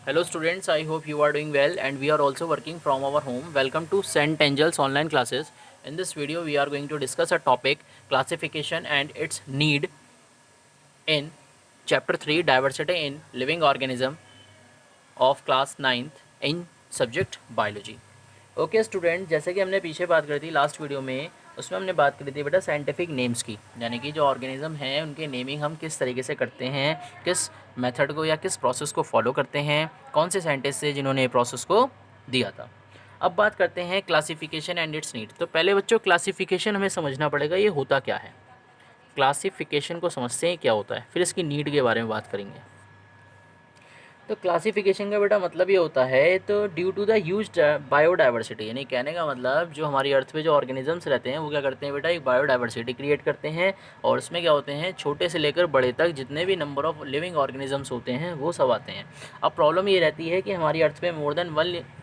Hello students, I hope you are doing well and we are also working from our home. Welcome to St. Angel's online classes. In this video, we are going to discuss a topic classification and its need in chapter 3 diversity in living organism of class 9th in subject biology. Okay student, जैसे कि हमने पीछे बात करी थी last video में, उसमें हमने बात करी थी बेटा साइंटिफिक नेम्स की, यानी कि जो ऑर्गेनिज्म हैं उनके नेमिंग हम किस तरीके से करते हैं, किस मेथड को या किस प्रोसेस को फॉलो करते हैं, कौन से साइंटिस्ट थे जिन्होंने ये प्रोसेस को दिया था। अब बात करते हैं क्लासिफिकेशन एंड इट्स नीड। तो पहले बच्चों क्लासिफिकेशन हमें समझना पड़ेगा ये होता क्या है। क्लासिफिकेशन को समझते हैं क्या होता है, फिर इसकी नीड के बारे में बात करेंगे। तो क्लासिफिकेशन का बेटा मतलब ये होता है, तो due to the huge biodiversity, यानी कहने का मतलब जो हमारी अर्थ पे जो ऑर्गेनिजम्स रहते हैं वो क्या करते हैं बेटा, एक बायोडाइवर्सिटी क्रिएट करते हैं। और उसमें क्या होते हैं, छोटे से लेकर बड़े तक जितने भी नंबर ऑफ लिविंग ऑर्गेनिजम्स होते हैं वो सब आते हैं। अब प्रॉब्लम ये रहती है कि हमारी अर्थ पे मोर देन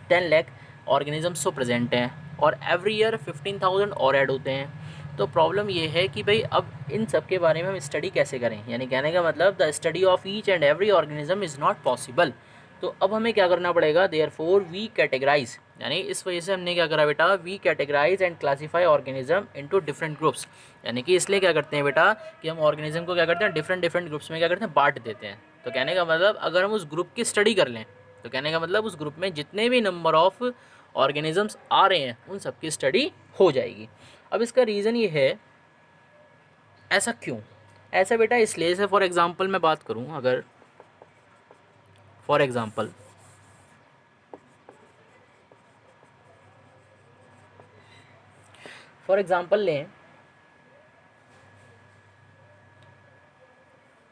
10 लाख ऑर्गेनिजम्स तो प्रेजेंट हैं और एवरी ईयर 15,000 और ऐड होते हैं। तो प्रॉब्लम ये है कि भाई अब इन सब के बारे में हम स्टडी कैसे करें, यानी कहने का मतलब the study of each and every organism is not possible. तो अब हमें क्या करना पड़ेगा, देयरफॉर वी कैटेगराइज, यानी इस वजह से हमने क्या करा बेटा, we categorize and classify organism into different groups. यानी कि इसलिए क्या करते हैं बेटा कि हम ऑर्गेनिज्म को क्या करते हैं, डिफरेंट डिफरेंट ग्रुप्स में क्या करते हैं, बांट देते हैं। तो कहने का मतलब अगर हम उस ग्रुप की स्टडी कर लें तो कहने का मतलब उस ग्रुप में जितने भी नंबर ऑफ ऑर्गेनिजम्स आ रहे हैं उन सब की स्टडी हो जाएगी। अब इसका रीज़न ये है, ऐसा क्यों, ऐसा बेटा इसलिए, जैसे फॉर एग्ज़ाम्पल मैं बात करूं, अगर फॉर एग्ज़ाम्पल लें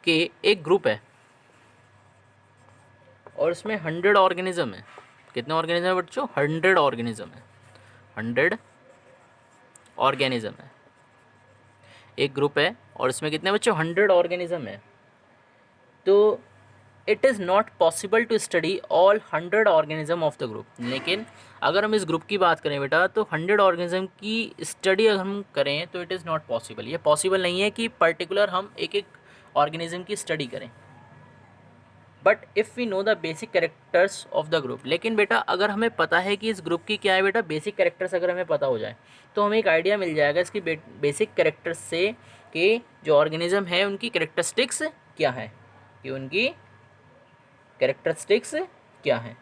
कि एक ग्रुप है और इसमें 100 ऑर्गेनिज्म है। कितने ऑर्गेनिज्म है बच्चों, 100 ऑर्गेनिज्म है। 100 ऑर्गेनिज्म है, एक ग्रुप है और इसमें कितने बच्चों, 100 ऑर्गेनिज्म है। तो it is not possible to study all 100 organism of the group. लेकिन अगर हम इस ग्रुप की बात करें बेटा, तो 100 ऑर्गेनिज्म की स्टडी अगर हम करें तो इट इज़ नॉट पॉसिबल। ये पॉसिबल नहीं है कि पर्टिकुलर हम एक एक ऑर्गेनिज्म की स्टडी करें। But if we know the basic characters of the group, लेकिन बेटा अगर हमें पता है कि इस ग्रुप की क्या है बेटा, बेसिक कैरेक्टर्स अगर हमें पता हो जाए तो हमें एक आइडिया मिल जाएगा इसकी बेसिक कैरेक्टर्स से कि जो ऑर्गेनिज्म है उनकी कैरेक्टरिस्टिक्स क्या है, कि उनकी कैरेक्टरिस्टिक्स क्या है।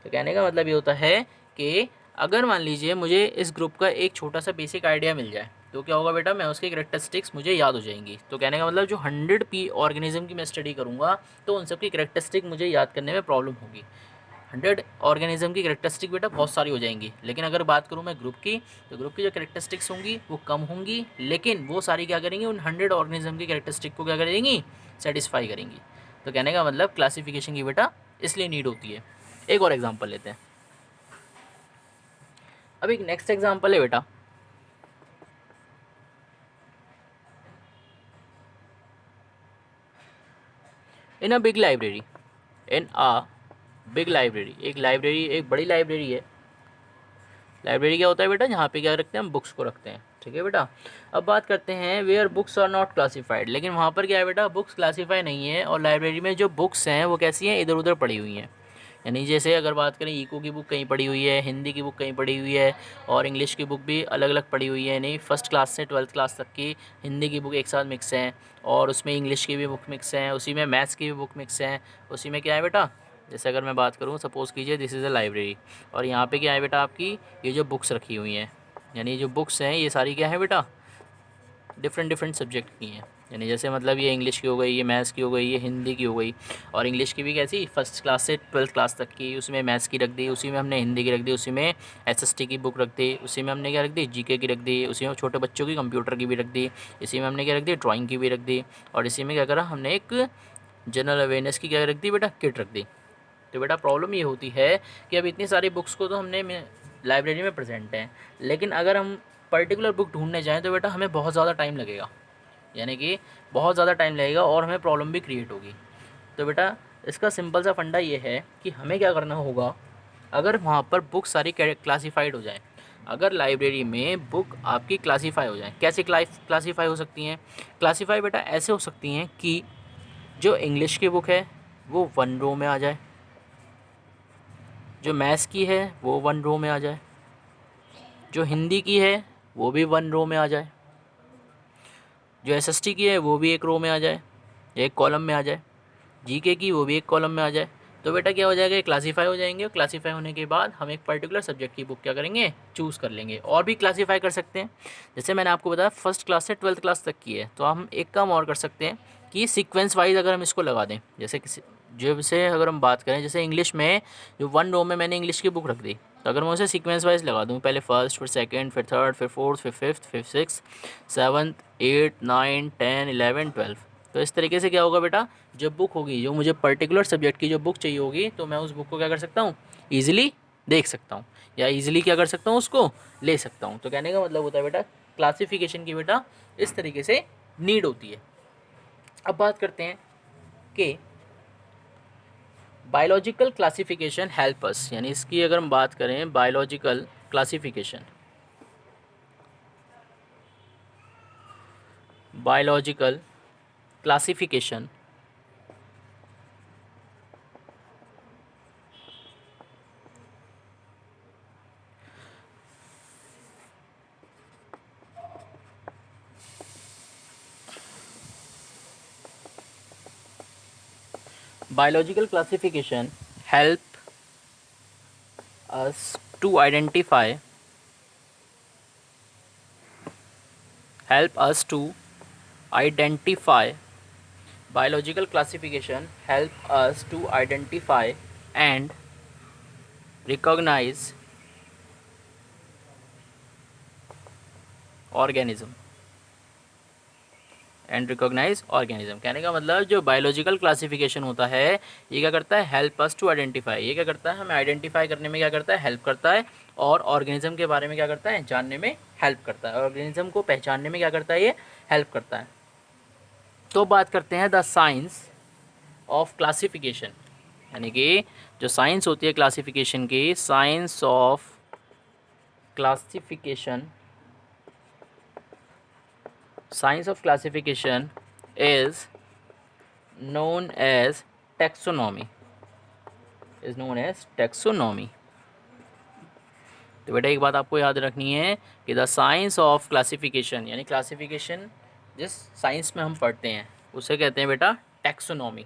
तो कहने का मतलब ये होता है कि अगर मान लीजिए मुझे इस ग्रुप का एक छोटा सा बेसिक आइडिया मिल जाए तो क्या होगा बेटा, मैं उसकी कैरेक्टरिस्टिक्स मुझे याद हो जाएंगी। तो कहने का मतलब जो 100 पी ऑर्गेनिज्म की मैं स्टडी करूँगा तो उन सब की कैरेक्टरिस्टिक मुझे याद करने में प्रॉब्लम होगी। 100 ऑर्गेनिज्म की कैरेक्टरिस्टिक बेटा बहुत सारी हो जाएंगी, लेकिन अगर बात करूँ मैं ग्रुप की, तो ग्रुप की जो कैरेक्टरिस्टिक्स होंगी वो कम होंगी, लेकिन वो सारी क्या करेंगी, उन 100 ऑर्गेनिज्म की कैरेक्टरिस्टिक को क्या करेंगी, सेटिस्फाई करेंगी। तो कहने का मतलब क्लासिफिकेशन की बेटा इसलिए नीड होती है। एक और एग्जांपल लेते हैं। अब एक नेक्स्ट एग्जांपल है बेटा, in a big library, in a big library, एक लाइब्रेरी, एक बड़ी लाइब्रेरी है। लाइब्रेरी क्या होता है बेटा, जहाँ पे क्या रखते हैं, हम बुक्स को रखते हैं। ठीक है बेटा। अब बात करते हैं where books are not classified, लेकिन वहाँ पर क्या है बेटा, बुक्स क्लासीफाई नहीं है और लाइब्रेरी में जो बुक्स हैं वो कैसी हैं, इधर उधर पड़ी हुई हैं। यानी जैसे अगर बात करें, इको की बुक कहीं पड़ी हुई है, हिंदी की बुक कहीं पड़ी हुई है और इंग्लिश की बुक भी अलग अलग पड़ी हुई है। यानी फर्स्ट क्लास से 12th क्लास तक की हिंदी की बुक एक साथ मिक्स हैं और उसमें इंग्लिश की भी बुक मिक्स हैं, उसी में मैथ्स की भी बुक मिक्स हैं, उसी में क्या है बेटा, जैसे अगर मैं बात करूँ, सपोज़ कीजिए दिस इज़ अ लाइब्रेरी और यहाँ पे क्या है बेटा, आपकी ये जो बुक्स रखी हुई हैं, यानी जो बुक्स हैं ये सारी क्या है बेटा, डिफरेंट डिफरेंट सब्जेक्ट की हैं। यानी जैसे मतलब ये इंग्लिश की हो गई, ये मैथ्स की हो गई, ये हिंदी की हो गई। और इंग्लिश की भी कैसी, फर्स्ट क्लास से 12th क्लास तक की, उसमें मैथ्स की रख दी, उसी में हमने हिंदी की रख दी, उसी में एसएसटी की बुक रख दी, उसी में हमने क्या रख दी, जीके की रख दी, उसी में छोटे बच्चों की कंप्यूटर की भी रख दी, इसी में हमने क्या रख दी, ड्राइंग की भी रख दी, और इसी में क्या करा, हमने एक जनरल अवेयरनेस की क्या रख दी बेटा, किट रख दी। तो बेटा प्रॉब्लम ये होती है कि अब इतनी सारी बुक्स को तो हमने लाइब्रेरी में प्रेजेंट हैं, लेकिन अगर हम पर्टिकुलर बुक ढूंढने जाएँ तो बेटा हमें बहुत ज़्यादा टाइम लगेगा, यानी कि बहुत ज़्यादा टाइम लगेगा और हमें प्रॉब्लम भी क्रिएट होगी। तो बेटा इसका सिंपल सा फंडा ये है कि हमें क्या करना होगा, अगर वहाँ पर बुक सारी क्लासीफाइड हो जाए, अगर लाइब्रेरी में बुक आपकी क्लासीफाई हो जाए, कैसे क्लासीफाई हो सकती हैं, क्लासीफाई बेटा ऐसे हो सकती हैं कि जो इंग्लिश की बुक है वो 1 रो में आ जाए, जो मैथ्स की है वो 1 रो में आ जाए, जो हिंदी की है वो भी 1 रो में आ जाए, जो एसएसटी की है वो भी 1 रो में आ जाए, एक कॉलम में आ जाए, जीके की वो भी एक कॉलम में आ जाए। तो बेटा क्या हो जाएगा, ये क्लासीफाई हो जाएंगे, और क्लासीफाई होने के बाद हम एक पर्टिकुलर सब्जेक्ट की बुक क्या करेंगे, चूज़ कर लेंगे। और भी क्लासीफाई कर सकते हैं, जैसे मैंने आपको बताया फर्स्ट क्लास से 12th क्लास तक की है, तो हम एक काम और कर सकते हैं कि सीक्वेंस वाइज अगर हम इसको लगा दें, जैसे किसी जैसे अगर हम बात करें, जैसे इंग्लिश में जो 1 रो में मैंने इंग्लिश की बुक रख दी, तो अगर मैं उसे सीक्वेंस वाइज लगा दूँ, पहले फर्स्ट, फिर सेकंड, फिर थर्ड, फिर फोर्थ, फिर फिफ्थ, फिर सिक्स, 7th, 8, 9, 10, 11, 12, तो इस तरीके से क्या होगा बेटा, जब बुक होगी, जो मुझे पर्टिकुलर सब्जेक्ट की जो बुक चाहिए होगी, तो मैं उस बुक को क्या कर सकता हूँ, ईजिली देख सकता हूँ, या ईजिली क्या कर सकता हूँ, उसको ले सकता हूँ। तो कहने का मतलब होता है बेटा, क्लासिफिकेशन की बेटा इस तरीके से नीड होती है। अब बात करते हैं कि बायोलॉजिकल क्लासिफिकेशन हेल्प अस, यानी इसकी अगर हम बात करें, biological classification, biological classification biological classification help us to identify help us to identify biological classification help us to identify and recognize organism and recognize organism. कहने का मतलब जो बायोलॉजिकल क्लासिफिकेशन होता है, ये क्या करता है, हेल्प अस टू आइडेंटिफाई, ये क्या करता है, हमें आइडेंटिफाई करने में क्या करता है, हेल्प करता है, और ऑर्गेनिज्म के बारे में क्या करता है, जानने में हेल्प करता है, ऑर्गेनिज्म को पहचानने में क्या करता है, ये हेल्प करता है। तो बात करते हैं द साइंस ऑफ क्लासिफिकेशन, यानी कि जो साइंस होती है क्लासिफिकेशन की, science of classification, science of classification is known as taxonomy, is known as taxonomy। तो बेटा एक बात आपको याद रखनी है कि द साइंस ऑफ क्लासिफिकेशन, यानी क्लासिफिकेशन जिस साइंस में हम पढ़ते हैं उसे कहते हैं बेटा टैक्सोनॉमी।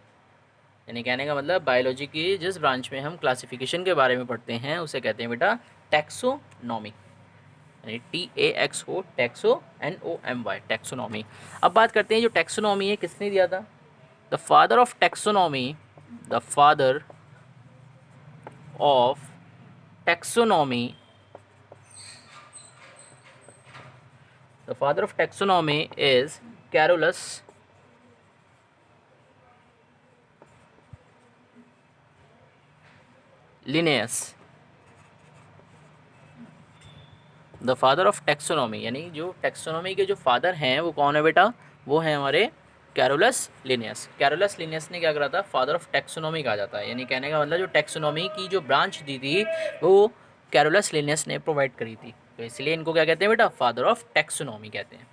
यानी कहने का मतलब बायोलॉजी की जिस ब्रांच में हम क्लासिफिकेशन के बारे में पढ़ते हैं उसे कहते हैं बेटा टैक्सोनॉमी, यानी TAXO, टैक्सो, NOMY, टैक्सोनॉमी। अब बात करते हैं जो टैक्सोनॉमी है किसने दिया था, the father of taxonomy, the father of taxonomy, the father of taxonomy is Carolus Linnaeus. The father of taxonomy, यानी जो टैक्सोनॉमी के जो फादर हैं वो कौन है बेटा, वो हैं हमारे कैरोलस लिनियस। कैरोलस लिनियस ने क्या करा था, फादर ऑफ टैक्सोनॉमी कहा जाता है। यानी कहने का मतलब जो टैक्सोनॉमी की जो ब्रांच दी थी वो कैरोलस लिनियस ने प्रोवाइड करी थी, तो इसलिए इनको क्या कहते हैं बेटा, फादर ऑफ टैक्सोनॉमी कहते हैं।